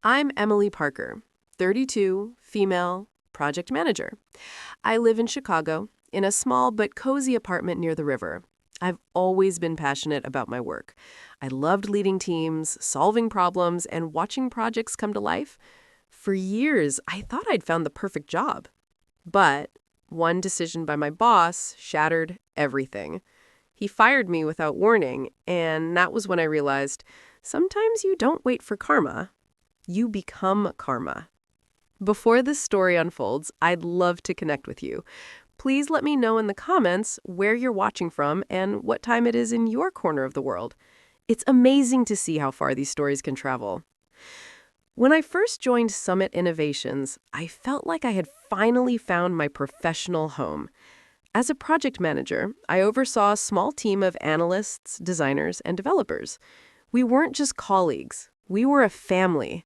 I'm Emily Parker, 32, female, project manager. I live in Chicago, in a small but cozy apartment near the river. I've always been passionate about my work. I loved leading teams, solving problems, and watching projects come to life. For years, I thought I'd found the perfect job. But one decision by my boss shattered everything. He fired me without warning, and that was when I realized sometimes you don't wait for karma. You become karma. Before this story unfolds, I'd love to connect with you. Please let me know in the comments where you're watching from and what time it is in your corner of the world. It's amazing to see how far these stories can travel. When I first joined Summit Innovations, I felt like I had finally found my professional home. As a project manager, I oversaw a small team of analysts, designers, and developers. We weren't just colleagues. We were a family.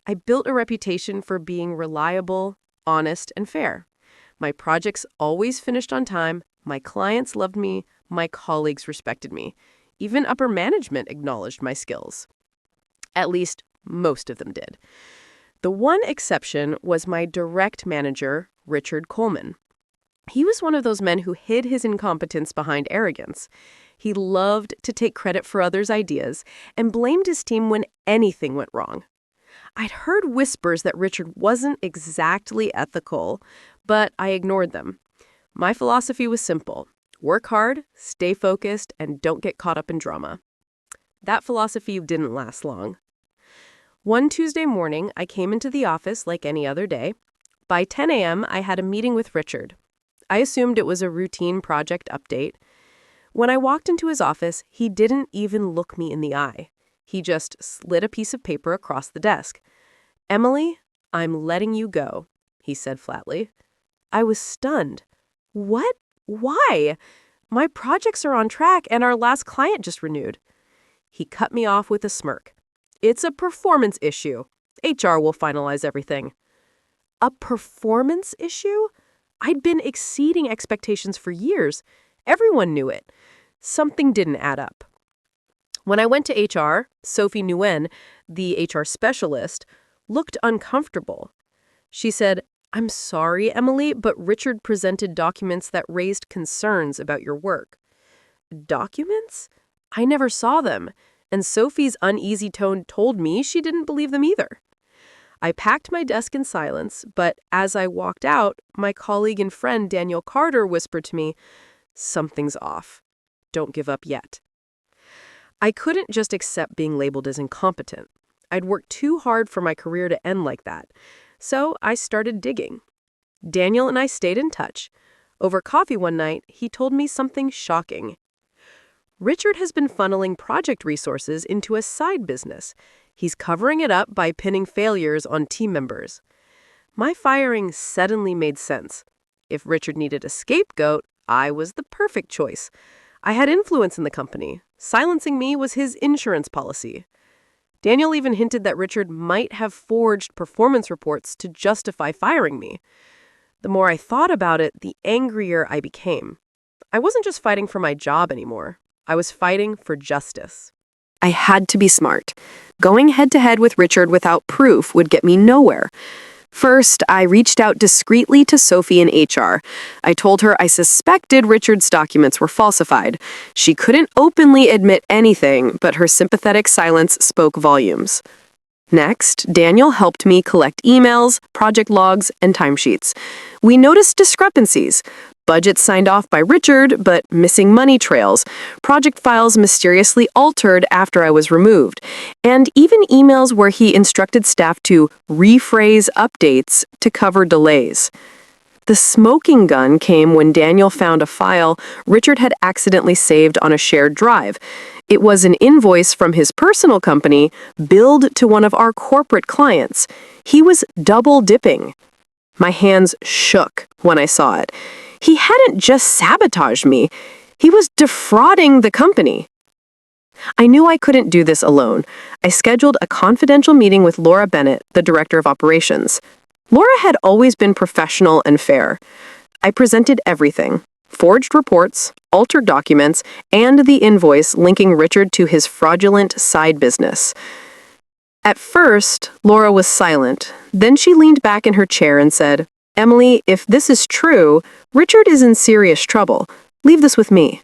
I built a reputation for being reliable, honest, and fair. My projects always finished on time, my clients loved me, my colleagues respected me. Even upper management acknowledged my skills. At least, most of them did. The one exception was my direct manager, Richard Coleman. He was one of those men who hid his incompetence behind arrogance. He loved to take credit for others' ideas and blamed his team when anything went wrong. I'd heard whispers that Richard wasn't exactly ethical, but I ignored them. My philosophy was simple: work hard, stay focused, and don't get caught up in drama. That philosophy didn't last long. One Tuesday morning, I came into the office like any other day. By 10 a.m., I had a meeting with Richard. I assumed it was a routine project update. When I walked into his office, he didn't even look me in the eye. He just slid a piece of paper across the desk. "Emily, I'm letting you go," he said flatly. I was stunned. What? Why? My projects are on track and our last client just renewed. He cut me off with a smirk. "It's a performance issue. HR will finalize everything." A performance issue? I'd been exceeding expectations for years. Everyone knew it. Something didn't add up. When I went to HR, Sophie Nguyen, the HR specialist, looked uncomfortable. She said, "I'm sorry, Emily, but Richard presented documents that raised concerns about your work." Documents? I never saw them, and Sophie's uneasy tone told me she didn't believe them either. I packed my desk in silence, but as I walked out, my colleague and friend Daniel Carter whispered to me, "Something's off. Don't give up yet." I couldn't just accept being labeled as incompetent. I'd worked too hard for my career to end like that. So I started digging. Daniel and I stayed in touch. Over coffee one night, he told me something shocking. Richard has been funneling project resources into a side business. He's covering it up by pinning failures on team members. My firing suddenly made sense. If Richard needed a scapegoat, I was the perfect choice. I had influence in the company. Silencing me was his insurance policy. Daniel even hinted that Richard might have forged performance reports to justify firing me. The more I thought about it, the angrier I became. I wasn't just fighting for my job anymore. I was fighting for justice. I had to be smart. Going head-to-head with Richard without proof would get me nowhere. First, I reached out discreetly to Sophie in HR. I told her I suspected Richard's documents were falsified. She couldn't openly admit anything, but her sympathetic silence spoke volumes. Next, Daniel helped me collect emails, project logs, and timesheets. We noticed discrepancies. Budgets signed off by Richard, but missing money trails. Project files mysteriously altered after I was removed. And even emails where he instructed staff to rephrase updates to cover delays. The smoking gun came when Daniel found a file Richard had accidentally saved on a shared drive. It was an invoice from his personal company billed to one of our corporate clients. He was double dipping. My hands shook when I saw it. He hadn't just sabotaged me. He was defrauding the company. I knew I couldn't do this alone. I scheduled a confidential meeting with Laura Bennett, the director of operations. Laura had always been professional and fair. I presented everything: forged reports, altered documents, and the invoice linking Richard to his fraudulent side business. At first, Laura was silent. Then she leaned back in her chair and said, "Emily, if this is true, Richard is in serious trouble. Leave this with me."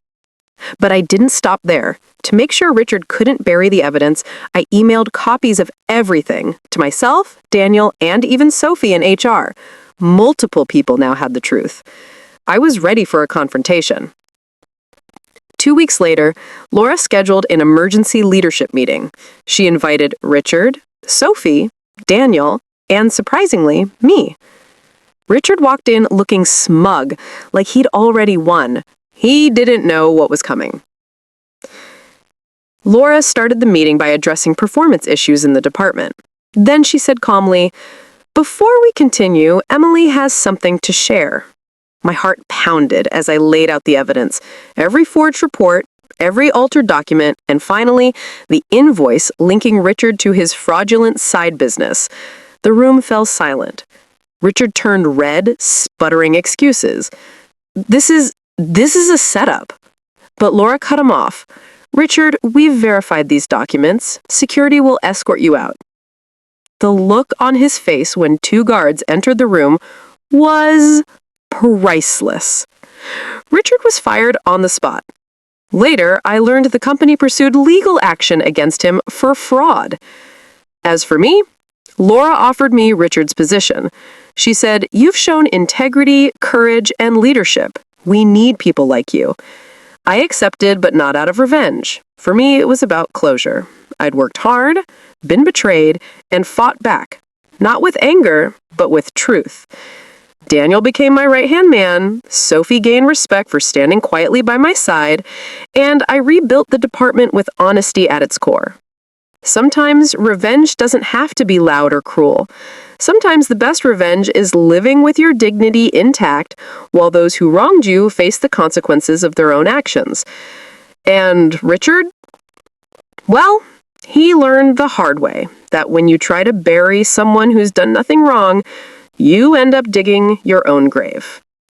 But I didn't stop there. To make sure Richard couldn't bury the evidence, I emailed copies of everything to myself, Daniel, and even Sophie in HR. Multiple people now had the truth. I was ready for a confrontation. 2 weeks later, Laura scheduled an emergency leadership meeting. She invited Richard, Sophie, Daniel, and surprisingly, me. Richard walked in looking smug, like he'd already won. He didn't know what was coming. Laura started the meeting by addressing performance issues in the department. Then she said calmly, "Before we continue, Emily has something to share." My heart pounded as I laid out the evidence. Every forged report, every altered document, and finally, the invoice linking Richard to his fraudulent side business. The room fell silent. Richard turned red, sputtering excuses. This is a setup." But Laura cut him off. "Richard, we've verified these documents. Security will escort you out." The look on his face when 2 guards entered the room was priceless. Richard was fired on the spot. Later, I learned the company pursued legal action against him for fraud. As for me, Laura offered me Richard's position. She said, "You've shown integrity, courage, and leadership. We need people like you." I accepted, but not out of revenge. For me, it was about closure. I'd worked hard, been betrayed, and fought back. Not with anger, but with truth. Daniel became my right-hand man, Sophie gained respect for standing quietly by my side, and I rebuilt the department with honesty at its core. Sometimes revenge doesn't have to be loud or cruel. Sometimes the best revenge is living with your dignity intact while those who wronged you face the consequences of their own actions. And Richard? Well, he learned the hard way that when you try to bury someone who's done nothing wrong, you end up digging your own grave.